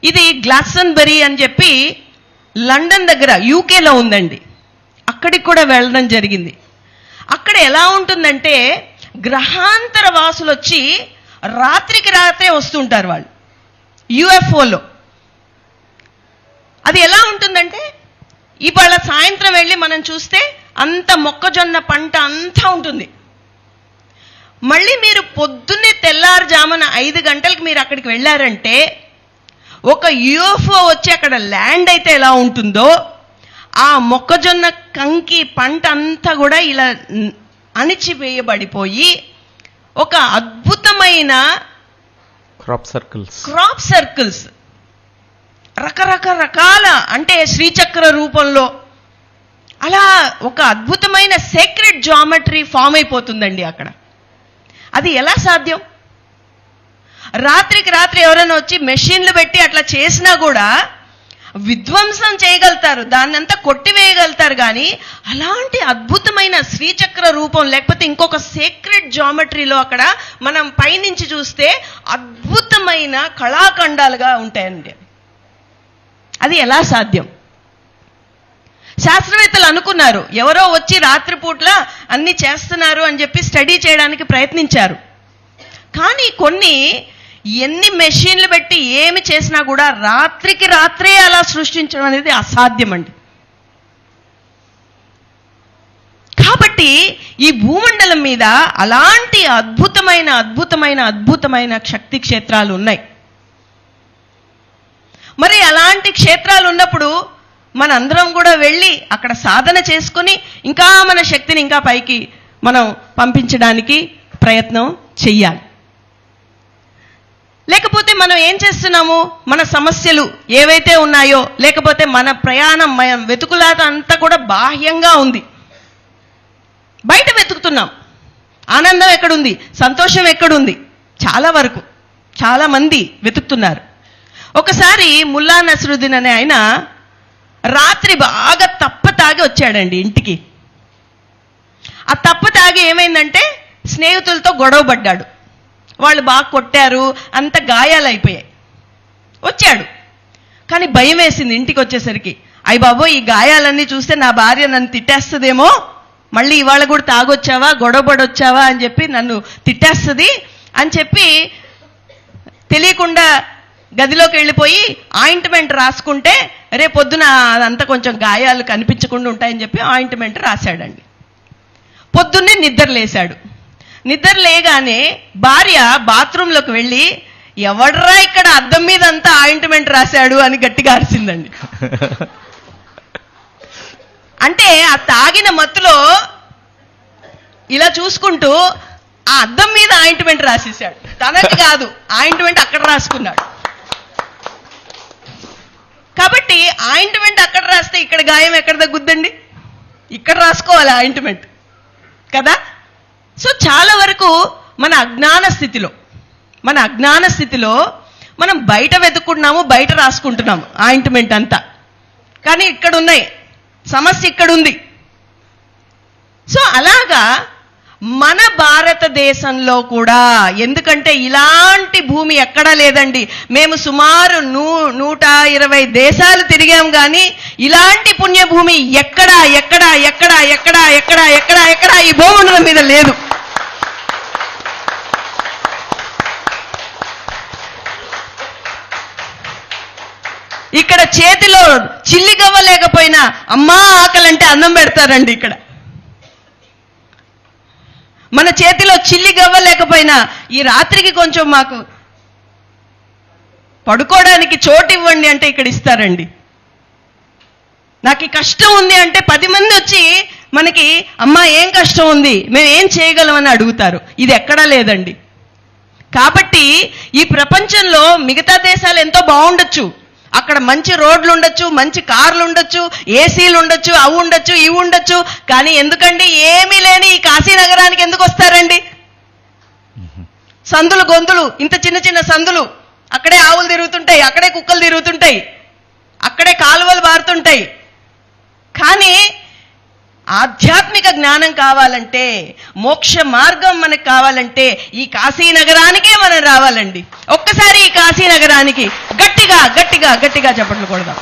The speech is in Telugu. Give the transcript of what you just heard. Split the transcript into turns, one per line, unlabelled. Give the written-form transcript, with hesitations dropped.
ఇది గ్లాసన్బరీ అని చెప్పి లండన్ దగ్గర యూకేలో ఉందండి. అక్కడికి కూడా వెళ్ళడం జరిగింది. అక్కడ ఎలా ఉంటుందంటే గ్రహాంతర వాసులు వచ్చి రాత్రికి రాత్రే వస్తుంటారు వాళ్ళు యుఎఫ్ఓలో. అది ఎలా ఉంటుందంటే ఇవాళ సాయంత్రం వెళ్ళి మనం చూస్తే అంత మొక్కజొన్న పంట అంతా ఉంటుంది. మళ్ళీ మీరు పొద్దున్నే తెల్లారుజామున 5 గంటలకు మీరు అక్కడికి వెళ్ళారంటే ఒక యుఎఫ్ఓ వచ్చి అక్కడ ల్యాండ్ అయితే ఎలా ఉంటుందో ఆ మొక్కజొన్న కంకి పంట అంతా కూడా ఇలా అణిచివేయబడిపోయి ఒక అద్భుతమైన
క్రాప్
సర్కిల్స్ రకరకాల అంటే శ్రీచక్ర రూపంలో అలా ఒక అద్భుతమైన సేక్రెడ్ జామెట్రీ ఫామ్ అయిపోతుందండి అక్కడ. అది ఎలా సాధ్యం? రాత్రికి రాత్రి ఎవరైనా వచ్చి మెషిన్లు పెట్టి అట్లా చేసినా కూడా విధ్వంసం చేయగలుగుతారు, దాన్ని అంతా కొట్టివేయగలుగుతారు. కానీ అలాంటి అద్భుతమైన శ్రీచక్ర రూపం లేకపోతే ఇంకొక సేక్రెడ్ జామెట్రీలో అక్కడ మనం పైనుంచి చూస్తే అద్భుతమైన కళాఖండాలుగా ఉంటాయండి. అది ఎలా సాధ్యం? శాస్త్రవేత్తలు అనుకున్నారు, ఎవరో వచ్చి రాత్రిపూట్ల అన్ని చేస్తున్నారు అని చెప్పి స్టడీ చేయడానికి ప్రయత్నించారు. కానీ ఎన్ని మెషిన్లు పెట్టి ఏమి చేసినా కూడా రాత్రికి రాత్రే అలా సృష్టించడం అనేది అసాధ్యం అండి. కాబట్టి ఈ భూమండలం మీద అలాంటి అద్భుతమైన శక్తి క్షేత్రాలు ఉన్నాయి. మరి అలాంటి క్షేత్రాలు ఉన్నప్పుడు మనందరం కూడా వెళ్ళి అక్కడ సాధన చేసుకుని ఇంకా మన శక్తిని ఇంకా పైకి మనం పంపించడానికి ప్రయత్నం చెయ్యాలి. లేకపోతే మనం ఏం చేస్తున్నాము, మన సమస్యలు ఏవైతే ఉన్నాయో లేకపోతే మన ప్రయాణం మన వెతుకులాట అంతా కూడా బాహ్యంగా ఉంది. బయట వెతుకుతున్నాం. ఆనందం ఎక్కడుంది, సంతోషం ఎక్కడుంది? చాలా వరకు చాలా మంది వెతుకుతున్నారు. ఒకసారి ముల్లా నసరుద్దీన్ అనే ఆయన రాత్రి బాగా తప్ప తాగి వచ్చాడండి ఇంటికి. ఆ తప్ప తాగి ఏమైందంటే స్నేహితులతో గొడవ పడ్డాడు. వాళ్ళు బాగా కొట్టారు, అంత గాయాలు అయిపోయాయి. వచ్చాడు, కానీ భయం వేసింది ఇంటికి వచ్చేసరికి. అయ్య బాబో, ఈ గాయాలన్నీ చూస్తే నా భార్య నన్ను తిట్టేస్తుందేమో, మళ్ళీ ఇవాళ కూడా తాగొచ్చావా, గొడవ పడొచ్చావా అని చెప్పి నన్ను తిట్టేస్తుంది అని చెప్పి తెలియకుండా గదిలోకి వెళ్ళిపోయి ఆయింట్మెంట్ రాసుకుంటే రేపొద్దున అదంతా కొంచెం గాయాలు కనిపించకుండా ఉంటాయని చెప్పి ఆయింట్మెంట్ రాశాడండి. పొద్దున్నే నిద్ర లేశాడు. నిద్ర లేగానే భార్య బాత్రూంలోకి వెళ్ళి, ఎవడ్రా ఇక్కడ అద్దం మీద అంతా ఆయింట్మెంట్ రాశాడు అని గట్టిగా అరిసిందండి. అంటే ఆ తాగిన మత్తులో ఇలా చూసుకుంటూ ఆ అద్దం మీద ఆయింట్మెంట్ రాసేసాడు. తనకి కాదు, ఆయింట్మెంట్ అక్కడ రాసుకున్నాడు. కాబట్టి ఆయింట్మెంట్ అక్కడ రాస్తే ఇక్కడ గాయం ఎక్కడ తగ్గుద్దండి? ఇక్కడ రాసుకోవాలి ఆయింట్మెంట్ కదా. సో చాలా వరకు మన అజ్ఞాన స్థితిలో మనం బయట వెతుక్కున్నాము, బయట రాసుకుంటున్నాము ఆయింట్మెంట్ అంతా. కానీ ఇక్కడ ఉన్నాయి సమస్య, ఇక్కడ ఉంది. సో అలాగా మన భారతదేశంలో కూడా, ఎందుకంటే ఇలాంటి భూమి ఎక్కడా లేదండి. మేము సుమారు 120 దేశాలు తిరిగాం, కానీ ఇలాంటి పుణ్యభూమి ఎక్కడా ఈ భూమండలం మీద లేదు. ఇక్కడ చేతిలో చిల్లి గవ్వ లేకపోయినా అమ్మా ఆకలంటే అన్నం పెడతారండి. ఇక్కడ మన చేతిలో చిల్లి గవ్వ లేకపోయినా ఈ రాత్రికి కొంచెం మాకు పడుకోవడానికి చోటు ఇవ్వండి అంటే ఇక్కడ ఇస్తారండి. నాకు ఈ కష్టం ఉంది అంటే 10 మంది వచ్చి మనకి అమ్మా ఏం కష్టం ఉంది, మేము ఏం చేయగలమని అడుగుతారు. ఇది ఎక్కడా లేదండి. కాబట్టి ఈ ప్రపంచంలో మిగతా దేశాలు ఎంతో బాగుండొచ్చు, అక్కడ మంచి రోడ్లు ఉండొచ్చు, మంచి కార్లు ఉండొచ్చు, ఏసీలు ఉండొచ్చు, అవి ఉండొచ్చు, ఇవి ఉండొచ్చు. కానీ ఎందుకండి ఏమీ లేని ఈ కాశీనగరానికి ఎందుకు వస్తారండి? సందులు గొంతులు, ఇంత చిన్న సందులు, అక్కడే ఆవులు తిరుగుతుంటాయి, అక్కడే కుక్కలు తిరుగుతుంటాయి, అక్కడే కాలువలు బారుతుంటాయి. కానీ ఆధ్యాత్మిక జ్ఞానం కావాలంటే, మోక్ష మార్గం మనకు కావాలంటే ఈ కాశీ నగరానికే మనం రావాలండి. ఒక్కసారి ఈ కాశీ నగరానికి గట్టిగా గట్టిగా గట్టిగా చప్పట్లు కొడదాం.